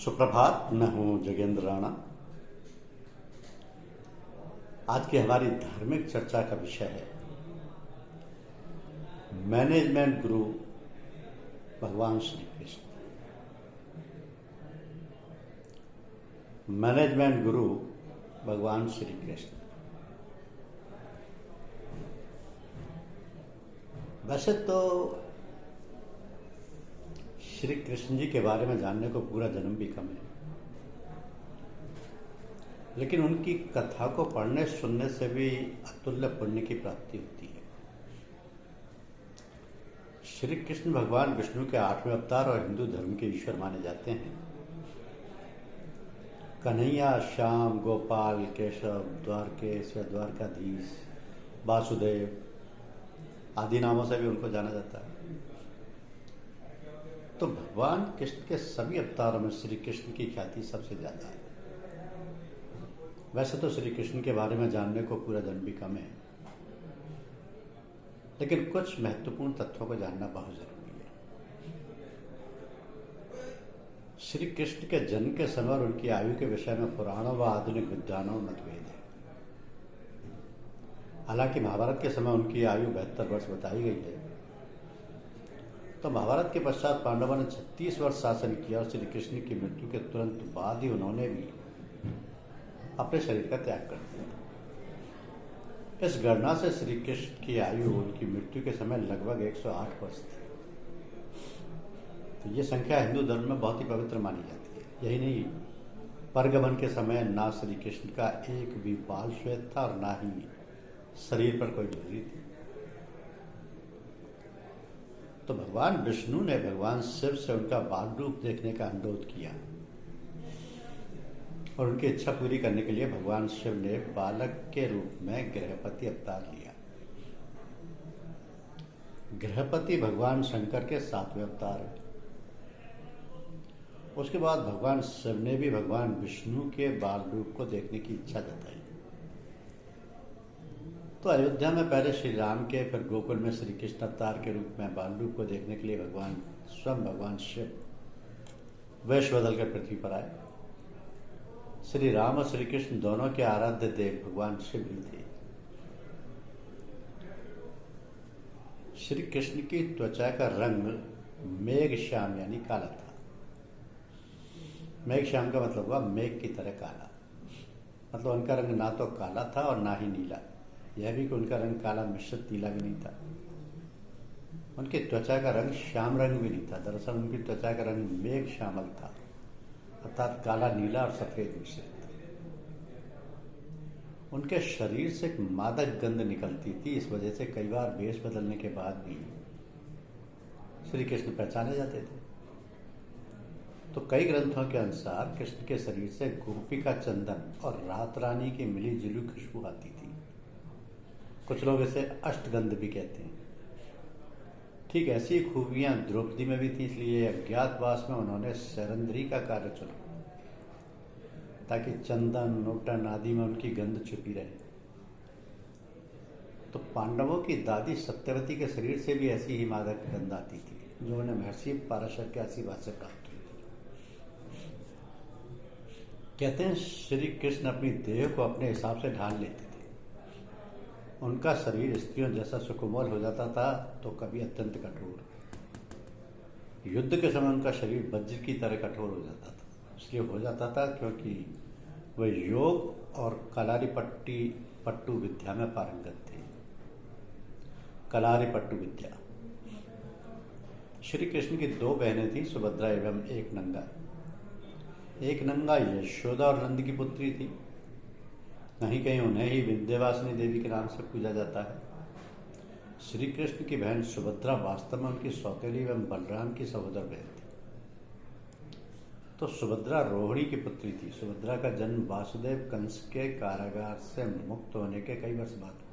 सुप्रभात। मैं हूं जगेंद्र राणा। आज की हमारी धार्मिक चर्चा का विषय है मैनेजमेंट गुरु भगवान श्री कृष्ण। मैनेजमेंट गुरु भगवान श्री कृष्ण। वैसे तो श्री कृष्ण जी के बारे में जानने को पूरा जन्म भी कम है, लेकिन उनकी कथा को पढ़ने सुनने से भी अतुल्य पुण्य की प्राप्ति होती है। श्री कृष्ण भगवान विष्णु के 8वें अवतार और हिंदू धर्म के ईश्वर माने जाते हैं। कन्हैया, श्याम, गोपाल, केशव, द्वारकेश या द्वारकाधीश, वासुदेव आदि नामों से भी उनको जाना जाता है। तो भगवान कृष्ण के सभी अवतारों में श्री कृष्ण की ख्याति सबसे ज्यादा है। वैसे तो श्री कृष्ण के बारे में जानने को पूरा जन्म भी कम है, लेकिन कुछ महत्वपूर्ण तथ्यों को जानना बहुत जरूरी है। श्री कृष्ण के जन्म के समय और उनकी आयु के विषय में पुराणों व आधुनिक विद्वानों में मतभेद है। हालांकि महाभारत के समय उनकी आयु 72 वर्ष बताई गई है, तो महाभारत के पश्चात पांडवों ने 36 वर्ष शासन किया और श्री कृष्ण की मृत्यु के तुरंत बाद ही उन्होंने भी अपने शरीर का त्याग कर दिया। इस गणना से श्री कृष्ण की आयु उनकी मृत्यु के समय लगभग 108 वर्ष थी। तो ये संख्या हिंदू धर्म में बहुत ही पवित्र मानी जाती है। यही नहीं, परगमन के समय ना श्री कृष्ण का एक भी बाल श्वेत था और ना ही शरीर पर कोई झुर्री थी। तो भगवान विष्णु ने भगवान शिव से उनका बाल रूप देखने का अनुरोध किया और उनकी इच्छा पूरी करने के लिए भगवान शिव ने बालक के रूप में गृहपति अवतार लिया। गृहपति भगवान शंकर के 7वें अवतार है। उसके बाद भगवान शिव ने भी भगवान विष्णु के बाल रूप को देखने की इच्छा जताई। तो अयोध्या में पहले श्री राम के, फिर गोकुल में श्री कृष्ण अवतार के रूप में बाल रूप को देखने के लिए भगवान शिव वेश बदल कर पृथ्वी पर आए। श्री राम और श्री कृष्ण दोनों के आराध्य देव भगवान शिव ही थे। श्री कृष्ण की त्वचा का रंग मेघ श्याम यानी काला था। मेघ श्याम का मतलब हुआ मेघ की तरह काला, मतलब उनका रंग ना तो काला था और ना ही नीला। यह भी कि उनका रंग काला मिश्रित नीला भी नहीं था। उनकी त्वचा का रंग श्याम रंग भी नहीं था। दरअसल उनकी त्वचा का रंग मेघ श्यामल था, अर्थात काला, नीला और सफेद मिश्रित। उनके शरीर से एक मादक गंध निकलती थी। इस वजह से कई बार वेश बदलने के बाद भी श्री कृष्ण पहचाने जाते थे। तो कई ग्रंथों के अनुसार कृष्ण के शरीर से गोपिका चंदन और रात रानी की मिली जुली खुशबू आती थी। कुछ लोग इसे अष्टगंध भी कहते हैं। ठीक ऐसी खूबियां द्रौपदी में भी थी, इसलिए अज्ञातवास में उन्होंने सैरंद्री का कार्य चुना ताकि चंदन, नोटन आदि में उनकी गंध छुपी रहे। तो पांडवों की दादी सत्यवती के शरीर से भी ऐसी ही मादक गंध आती थी, जो उन्हें महर्षि पाराशर के आशीर्वाद से प्राप्त हुई थी। कहते हैं श्री कृष्ण अपनी देह को अपने हिसाब से ढाल लेते थे। उनका शरीर स्त्रियों जैसा सुकोमल हो जाता था तो कभी अत्यंत कठोर। युद्ध के समय उनका शरीर वज्र की तरह कठोर हो जाता था। इसलिए हो जाता था क्योंकि वे योग और कलारी पट्टू विद्या में पारंगत थे। कलारी पट्टू विद्या। श्री कृष्ण की 2 बहनें थी, सुभद्रा एवं एक नंगा। एक नंगा यशोदा और नंद की पुत्री थी। कहीं कहीं उन्हें ही विंध्यवासिनी देवी के नाम से पूजा जाता है। श्री कृष्ण की बहन सुभद्रा वास्तव में उनकी सौतेली एवं बलराम की सहोदर बहन थी। तो सुभद्रा रोहिणी की पुत्री थी। सुभद्रा का जन्म वासुदेव कंस के कारागार से मुक्त होने के कई वर्ष बाद हुआ।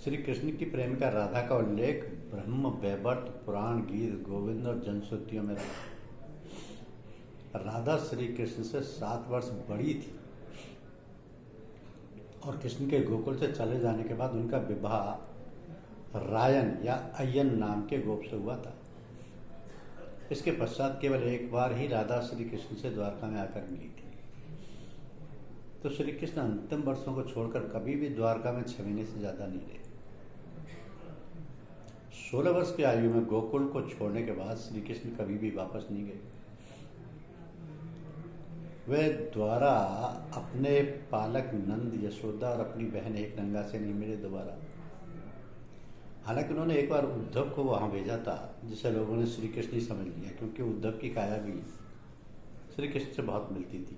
श्री कृष्ण की प्रेमिका राधा का उल्लेख ब्रह्म वैवर्त, पुराण, गीत, गोविंद और जनश्रुतियों में रहा। राधा श्री कृष्ण से 7 वर्ष बड़ी थी और कृष्ण के गोकुल से चले जाने के बाद उनका विवाह रायन या अय्यन नाम के गोप से हुआ था। इसके पश्चात केवल एक बार ही राधा श्री कृष्ण से द्वारका में आकर मिली थी। तो श्री कृष्ण अंतिम वर्षों को छोड़कर कभी भी द्वारका में 6 महीने से ज्यादा नहीं रहे। 16 वर्ष की आयु में गोकुल को छोड़ने के बाद श्री कृष्ण कभी भी वापस नहीं गए। वे द्वारा अपने पालक नंद, यशोदा और अपनी बहन एक नंगा से नहीं मिले दोबारा। हालांकि उन्होंने एक बार उद्धव को वहां भेजा था, जिसे लोगों ने श्री कृष्ण ही समझ लिया, क्योंकि उद्धव की काया भी श्री कृष्ण से बहुत मिलती थी।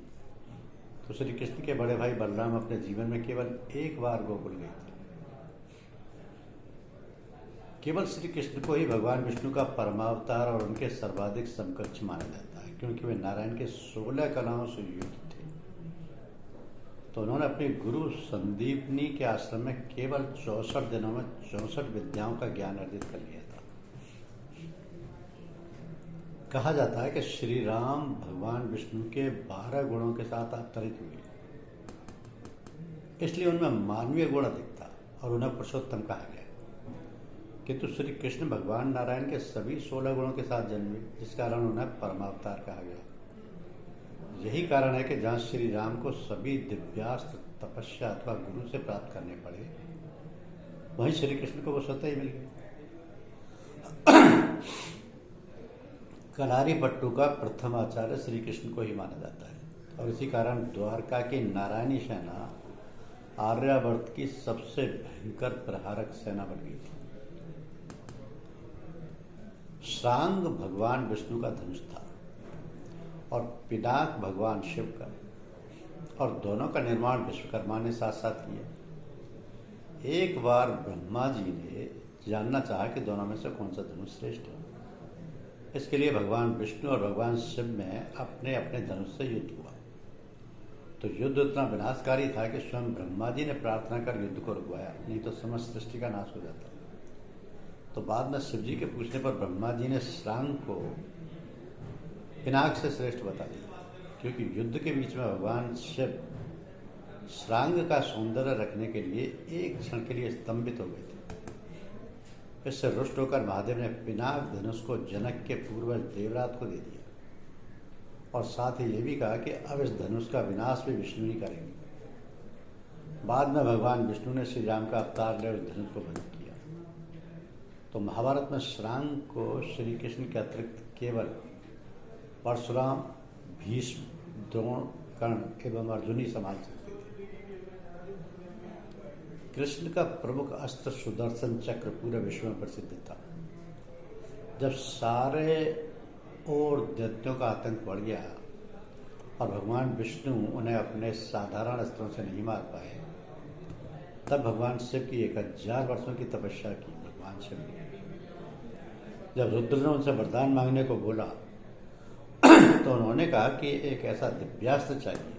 तो श्री कृष्ण के बड़े भाई बलराम अपने जीवन में केवल एक बार गोकुल गए थे। केवल श्री कृष्ण को ही भगवान विष्णु का परमावतार और उनके सर्वाधिक समकक्ष माना जाता है, क्योंकि वे नारायण के 16 कलाओं से युक्त थे। तो उन्होंने अपने गुरु संदीपनी के आश्रम में केवल 64 दिनों में 64 विद्याओं का ज्ञान अर्जित कर लिया था। कहा जाता है कि श्री राम भगवान विष्णु के 12 गुणों के साथ अवतरित हुए, इसलिए उनमें मानवीय गुण अधिक था और उन्हें पुरुषोत्तम कहा गया। किंतु श्री कृष्ण भगवान नारायण के सभी 16 गुणों के साथ जन्मे, जिस कारण उन्हें परमावतार कहा गया। यही कारण है कि जहां श्री राम को सभी दिव्यास्त्र तपस्या अथवा गुरु से प्राप्त करने पड़े, वहीं श्री कृष्ण को वो स्वतः ही मिल गए। कलारी पट्टू का प्रथम आचार्य श्री कृष्ण को ही माना जाता है और इसी कारण द्वारका की नारायणी सेना आर्यावर्त की सबसे भयंकर प्रहारक सेना बन गई थी। श्रांग भगवान विष्णु का धनुष था और पिनाक भगवान शिव का, और दोनों का निर्माण विश्वकर्मा ने साथ साथ किया। एक बार ब्रह्मा जी ने जानना चाहा कि दोनों में से कौन सा धनुष श्रेष्ठ है। इसके लिए भगवान विष्णु और भगवान शिव में अपने अपने धनुष से युद्ध हुआ। तो युद्ध इतना विनाशकारी था कि स्वयं ब्रह्मा जी ने प्रार्थना कर युद्ध को रुकवाया, नहीं तो समस्त सृष्टि का नाश हो जाता। तो बाद में शिव जी के पूछने पर ब्रह्मा जी ने श्रांग को पिनाक से श्रेष्ठ बता दिया, क्योंकि युद्ध के बीच में भगवान शिव श्रांग का सौंदर्य रखने के लिए एक क्षण के लिए स्तंभित हो गए थे। इससे रुष्ट होकर महादेव ने पिनाक धनुष को जनक के पूर्वज देवरात को दे दिया और साथ ही ये भी कहा कि अब इस धनुष का विनाश भी विष्णु ही करेंगे। बाद में भगवान विष्णु ने श्री राम का अवतार ले उस धनुष को भंग किया। तो महाभारत में श्रांग को श्री कृष्ण के अतिरिक्त केवल परशुराम, भीष्म, द्रोण, कर्ण एवं अर्जुन ही संभाल सकते थे। कृष्ण का प्रमुख अस्त्र सुदर्शन चक्र पूरे विश्व में प्रसिद्ध था। जब सारे और दैत्यों का आतंक बढ़ गया और भगवान विष्णु उन्हें अपने साधारण अस्त्रों से नहीं मार पाए, तब भगवान शिव की 1000 वर्षों की तपस्या की भगवान शिव ने। जब रुद्र ने उनसे वरदान मांगने को बोला तो उन्होंने कहा कि एक ऐसा दिव्यास्त्र चाहिए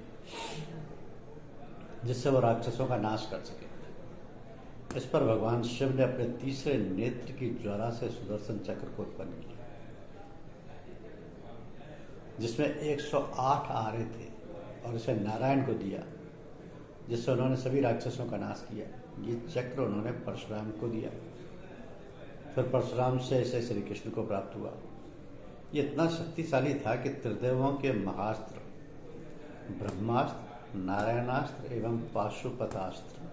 जिससे वो राक्षसों का नाश कर सके। इस पर भगवान शिव ने अपने तीसरे नेत्र की ज्वाला से सुदर्शन चक्र को उत्पन्न किया, जिसमें 108 आरे थे, और इसे नारायण को दिया, जिससे उन्होंने सभी राक्षसों का नाश किया। ये चक्र उन्होंने परशुराम को दिया, फिर परशुराम से इसे श्री कृष्ण को प्राप्त हुआ। ये इतना शक्तिशाली था कि त्रिदेवों के महास्त्र ब्रह्मास्त्र, नारायणास्त्र एवं पाशुपतास्त्र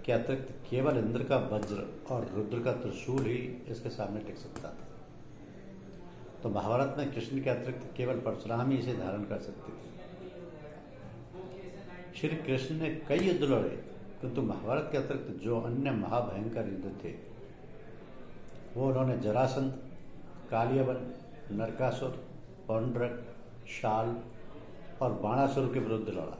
के अतिरिक्त केवल इंद्र का वज्र और रुद्र का त्रिशूल ही इसके सामने टिक सकता था। तो महाभारत में कृष्ण के अतिरिक्त केवल परशुराम ही इसे धारण कर सकते थे। श्री कृष्ण ने कई युद्ध लड़े, किंतु महाभारत के अतिरिक्त जो अन्य महाभयंकर युद्ध थे वो उन्होंने जरासंध, कालियवन, नरकासुर, पौंड्रक, शाल और बाणासुर के विरुद्ध लड़ा।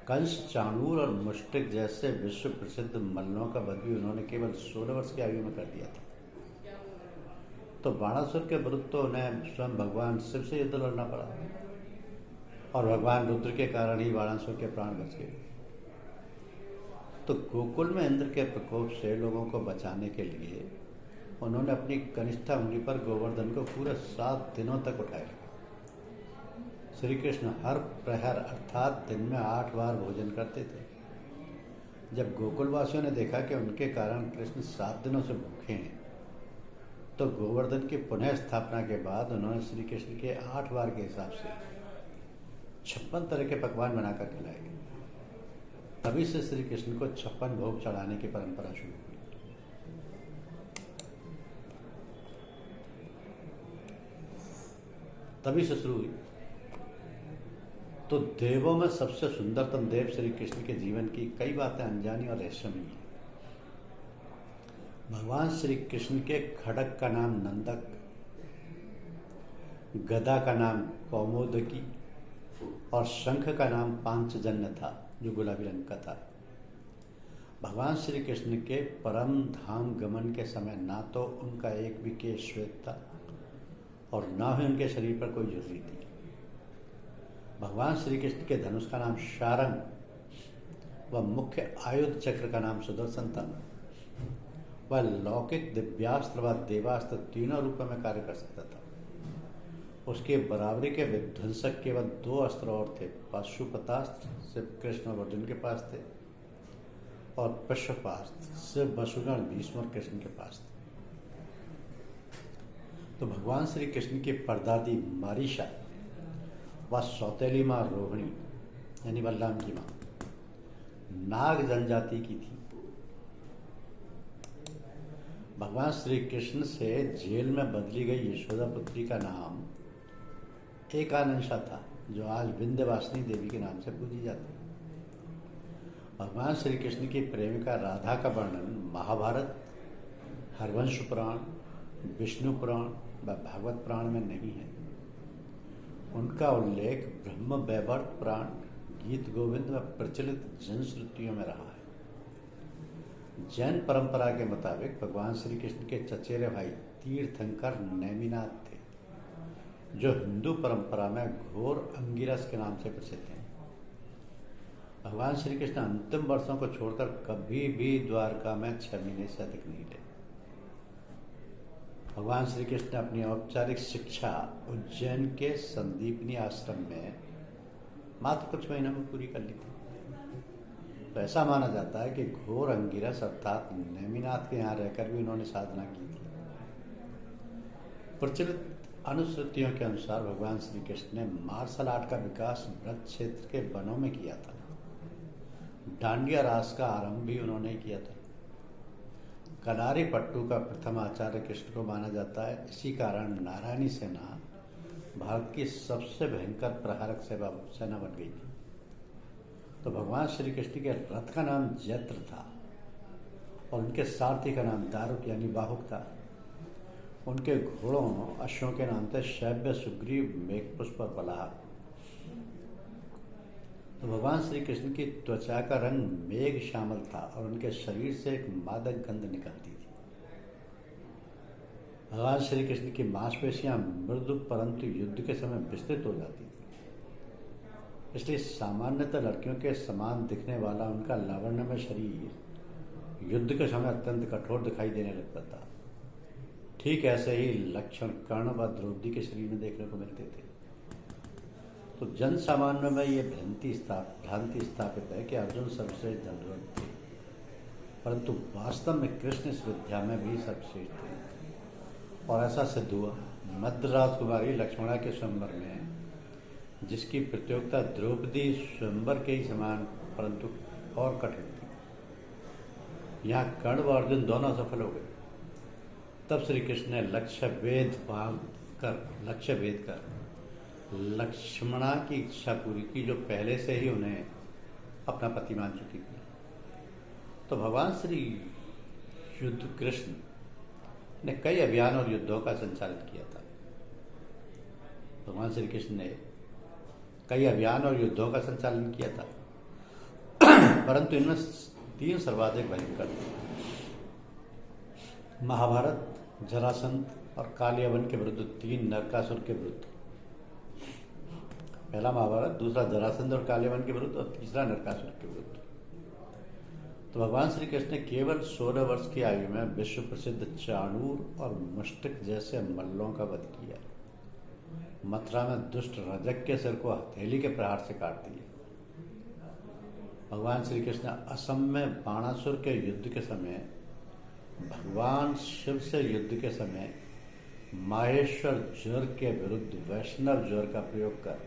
कंस, चाणूर और मुष्टिक जैसे विश्व प्रसिद्ध मल्लों का वध भी उन्होंने केवल 16 वर्ष की आयु में कर दिया था। तो बाणासुर के विरुद्ध तो उन्हें स्वयं भगवान शिव से युद्ध लड़ना पड़ा और भगवान रुद्र के कारण ही बाणासुर के प्राण बच गए। तो गोकुल में इंद्र के प्रकोप से लोगों को बचाने के लिए उन्होंने अपनी कनिष्ठा उंगली पर गोवर्धन को पूरे 7 दिनों तक उठाए रखा। श्री कृष्ण हर प्रहर अर्थात दिन में 8 बार भोजन करते थे। जब गोकुलवासियों ने देखा कि उनके कारण कृष्ण 7 दिनों से भूखे हैं, तो गोवर्धन की पुनः स्थापना के बाद उन्होंने श्री कृष्ण के 8 बार के हिसाब से 56 तरह के पकवान बनाकर खिलाए गए। तभी से श्री कृष्ण को 56 भोग चढ़ाने की परंपरा शुरू हुई। तभी से शुरू हुई। तो देवों में सबसे सुंदरतम देव श्री कृष्ण के जीवन की कई बातें अनजानी और रहस्यमयी हैं। भगवान श्री कृष्ण के खड्ग का नाम नंदक, गदा का नाम कौमोदकी और शंख का नाम पांचजन्य था, जो गुलाबी रंग का था। भगवान श्री कृष्ण के परम धाम गमन के समय ना तो उनका एक भी केश श्वेत था और ना ही उनके शरीर पर कोई झुर्री थी। भगवान श्री कृष्ण के धनुष का नाम शारंग व मुख्य आयुध चक्र का नाम सुदर्शन था। वह लौकिक, दिव्यास्त्र व देवास्त्र तीनों रूपों में कार्य कर सकता था। उसके बराबरी के विध्वंसक केवल 2 अस्त्र और थे। पाशुपतास्त्र सिर्फ कृष्ण और अर्जुन के पास थे और पशुपास्त्र सिर्फ वसुगण, भीष्म और कृष्ण के पास थे। तो भगवान श्री कृष्ण की परदादी मारीशा व सौतेली माँ रोहिणी यानी बलराम की माँ नाग जनजाति की थी। भगवान श्री कृष्ण से जेल में बदली गई यशोदा पुत्री का नाम एकानंशा था, जो आज विंध्यवासिनी देवी के नाम से पूजी जाती है। भगवान श्री कृष्ण की प्रेमिका राधा का वर्णन महाभारत, हरवंश पुराण, विष्णु पुराण व भागवत पुराण में नहीं है। उनका उल्लेख ब्रह्म वैवर्त पुराण, गीत गोविंद व प्रचलित जनश्रुतियों में रहा है। जैन परंपरा के मुताबिक भगवान श्री कृष्ण के चचेरे भाई तीर्थंकर नैमिनाथ थे, जो हिंदू परंपरा में घोर अंगिरस के नाम से प्रसिद्ध हैं। भगवान श्री कृष्ण अंतिम वर्षों को छोड़कर कभी भी द्वारका में 6 महीने से अधिक नहीं रहे। भगवान श्री कृष्ण ने अपनी औपचारिक शिक्षा उज्जैन के संदीपनी आश्रम में मात्र कुछ महीनों में पूरी कर ली थी। तो ऐसा माना जाता है कि घोर अंगिरस अर्थात नेमिनाथ के यहाँ रहकर भी उन्होंने साधना की थी। प्रचलित अनुश्रुतियों के अनुसार भगवान श्री कृष्ण ने मार्शल आर्ट का विकास ब्रज क्षेत्र के वनों में किया था। डांडिया रास का आरंभ भी उन्होंने किया था। कलारी पट्टू का प्रथम आचार्य कृष्ण को माना जाता है। इसी कारण नारायणी सेना भारत की सबसे भयंकर प्रहारक सेना बन गई थी। तो भगवान श्री कृष्ण के रथ का नाम जैत्र था और उनके सारथी का नाम दारुक यानी बाहुक था। उनके घोड़ों अश्वों के नाम थे शैव्य, सुग्रीव, मेघपुष्प और बलाह। तो भगवान श्री कृष्ण की त्वचा का रंग मेघ श्यामल था और उनके शरीर से एक मादक गंध निकलती थी। भगवान श्री कृष्ण की मांसपेशियां मृदु परंतु युद्ध के समय विस्तृत हो जाती थी। इसलिए सामान्यतः लड़कियों के समान दिखने वाला उनका लावण्यमय शरीर युद्ध के समय अत्यंत कठोर दिखाई देने लगता था। ठीक ऐसे ही लक्षण कर्ण व द्रौपदी के शरीर में देखने को मिलते थे। तो जन सामान्य में ये भ्रांति स्थापित है कि अर्जुन सर्वश्रेष्ठ धनुर्धर थे, परंतु वास्तव में कृष्ण इस विद्या में भी सर्वश्रेष्ठ थे। और ऐसा सिद्ध हुआ। मध्य राजकुमारी लक्ष्मणा के स्वयंवर में, जिसकी प्रतियोगिता द्रौपदी स्वयंवर के ही समान परंतु और कठिन थी, यहाँ कर्ण व अर्जुन दोनों सफल हो गए। तब श्री कृष्ण ने लक्ष्य भेद कर लक्ष्मणा की इच्छा पूरी की, जो पहले से ही उन्हें अपना पति मान चुकी थी। तो भगवान श्री युद्ध कृष्ण ने कई अभियान और युद्धों का संचालन किया था। भगवान श्री कृष्ण ने कई अभियान और युद्धों का संचालन किया था, परंतु इनमें 3 सर्वाधिक भयंकर थे। महाभारत, जरासंध और कालियावन के विरुद्ध, 3 नरकासुर के विरुद्ध। पहला महाभारत, दूसरा जरासंध और कालियावन के विरुद्ध और तीसरा नरकासुर के विरुद्ध। तो भगवान श्री कृष्ण ने केवल 16 वर्ष की आयु में विश्व प्रसिद्ध चाणूर और मुष्टिक जैसे मल्लों का वध किया। मथुरा में दुष्ट रजक के सिर को हथेली के प्रहार से काट दिया। भगवान श्री कृष्ण असम में बाणासुर के युद्ध के समय, भगवान शिव से युद्ध के समय माहेश्वर ज्वर के विरुद्ध वैष्णव ज्वर का प्रयोग कर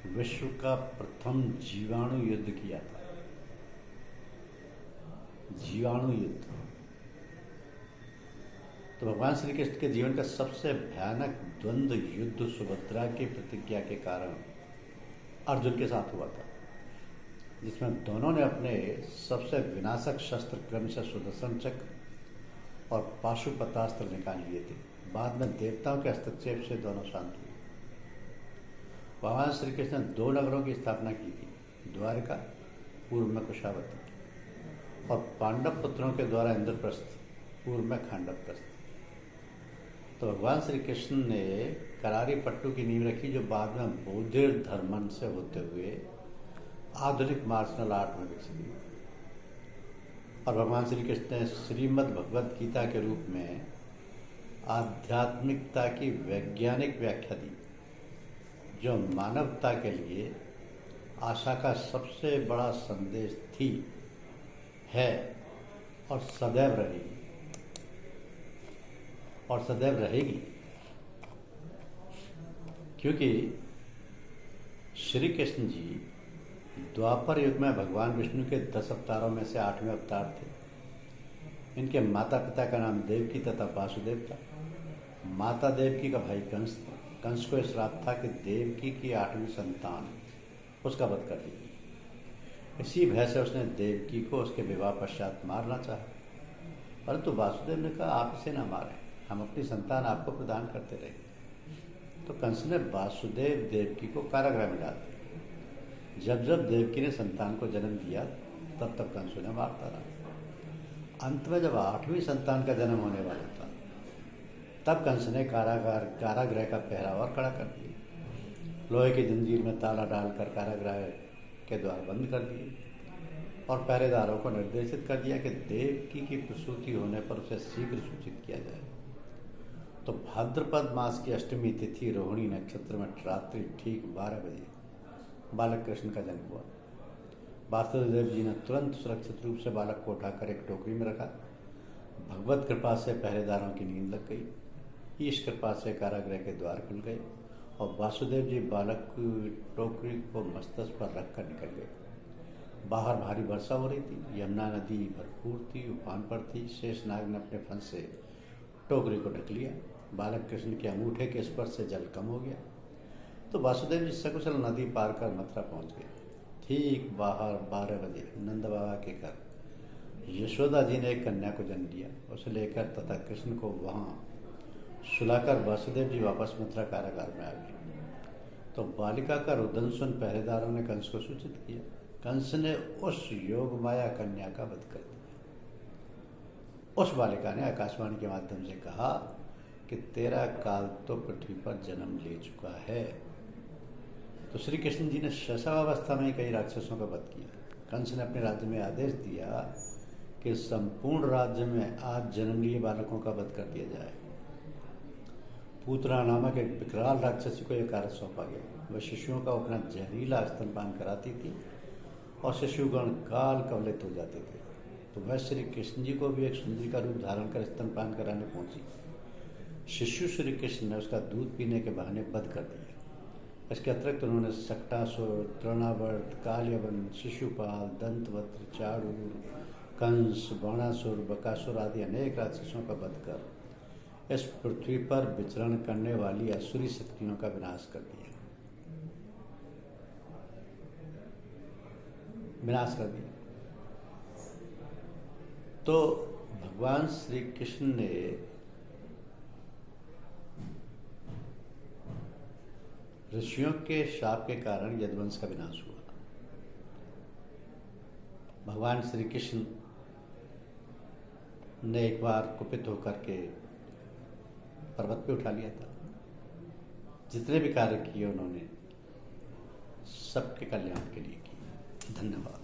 विश्व का प्रथम जीवाणु युद्ध किया था। जीवाणु युद्ध तो भगवान श्री कृष्ण के जीवन का सबसे भयानक द्वंद्व युद्ध सुभद्रा की प्रतिज्ञा के कारण अर्जुन के साथ हुआ था, जिसमें दोनों ने अपने सबसे विनाशक शस्त्र क्रमशः सुदर्शन चक्र और पाशुपतास्त्र निकाल लिए थे। बाद में देवताओं के हस्तक्षेप से दोनों शांत हुए। भगवान श्री कृष्ण ने 2 नगरों की स्थापना की थी, द्वारका पूर्व में कुशावती और पांडव पुत्रों के द्वारा इंद्रप्रस्थ पूर्व में खांडवप्रस्थ। तो भगवान श्री कृष्ण ने करारी पट्टू की नींव रखी, जो बाद में बौद्ध धर्मन से होते हुए आधुनिक मार्शल आर्ट में विकसित हुई। और भगवान श्री कृष्ण ने श्रीमद् भगवद गीता के रूप में आध्यात्मिकता की वैज्ञानिक व्याख्या दी, जो मानवता के लिए आशा का सबसे बड़ा संदेश थी, है और सदैव रहेगी और सदैव रहेगी। क्योंकि श्री कृष्ण जी द्वापर युग में भगवान विष्णु के 10 अवतारों में से 8वें अवतार थे। इनके माता पिता का नाम देवकी तथा वासुदेव था। माता देवकी का भाई कंस था। कंस को श्राप था कि देवकी की 8वीं संतान उसका वध कर देगी। इसी भय से उसने देवकी को उसके विवाह पश्चात मारना चाहा, परंतु वासुदेव ने कहा, आप इसे न मारें, हम अपनी संतान आपको प्रदान करते रहेंगे। तो कंस ने वासुदेव देवकी को कारागृह में डाल दिया। जब जब देवकी ने संतान को जन्म दिया, तब तब कंस उन्हें मारता रहा। अंत में जब 8वीं संतान का जन्म होने वाला था, तब कंस ने कारागृह का पहरावा खड़ा कर दिया। लोहे की जंजीर में ताला डालकर कारागृह के द्वार बंद कर दिए और पहरेदारों को निर्देशित कर दिया कि देवकी की प्रसूति होने पर उसे शीघ्र सूचित किया जाए। तो भाद्रपद मास की अष्टमी तिथि रोहिणी नक्षत्र में रात्रि ठीक 12 बजे बालक कृष्ण का जन्म हुआ। वासुदेव जी ने तुरंत सुरक्षित रूप से बालक को उठाकर एक टोकरी में रखा। भगवत कृपा से पहरेदारों की नींद लग गई। ईश कृपा से कारागृह के द्वार खुल गए और वासुदेव जी बालक की टोकरी को मस्तक पर रखकर निकल गए। बाहर भारी वर्षा हो रही थी। यमुना नदी भरपूर थी, उफान पर थी। शेषनाग ने अपने फन से टोकरी को ढक लिया। बालक कृष्ण के अंगूठे के स्पर्श से जल कम हो गया। तो वासुदेव जी सकुशल नदी पार कर मथुरा पहुंच गए। ठीक बाहर 12 बजे नंद बाबा के घर यशोदा जी ने एक कन्या को जन्म दिया। उसे लेकर तथा कृष्ण को वहां सुलाकर वासुदेव जी वापस मथुरा कारागार में आ गए। तो बालिका का रुदन सुन पहरेदारों ने कंस को सूचित किया। कंस ने उस योग माया कन्या का वध कर दिया। उस बालिका ने आकाशवाणी के माध्यम से कहा कि तेरा काल तो पृथ्वी पर जन्म ले चुका है। तो श्री कृष्ण जी ने शैशवावस्था में कई राक्षसों का वध किया। कंस ने अपने राज्य में आदेश दिया कि संपूर्ण राज्य में आज जन्म लिए बालकों का वध कर दिया जाए। पूतना नामक एक विकराल राक्षसी को यह कार्य सौंपा गया। वह शिशुओं का अपना जहरीला स्तनपान कराती थी और शिशुगण काल कवलित हो जाते थे। तो वह श्री कृष्ण जी को भी एक सुंदरी का रूप धारण कर स्तनपान कराने पहुंची। शिशु श्री कृष्ण ने उसका दूध पीने के बहाने वध कर दिया। इसके अतिरिक्त उन्होंने सक्टासुर, तृणावर्त, काल्यवन, शिशुपाल, दंतवक्र, चाणूर, कंस, बाणासुर, बकासुर आदि अनेक राक्षसों का वध कर इस पृथ्वी पर विचरण करने वाली असुरी शक्तियों का विनाश कर दिया। तो भगवान श्री कृष्ण ने ऋषियों के शाप के कारण यदुवंश का विनाश हुआ। भगवान श्री कृष्ण ने एक बार कुपित होकर के पर्वत पे उठा लिया था। जितने भी कार्य किए उन्होंने सबके कल्याण के लिए किए। धन्यवाद।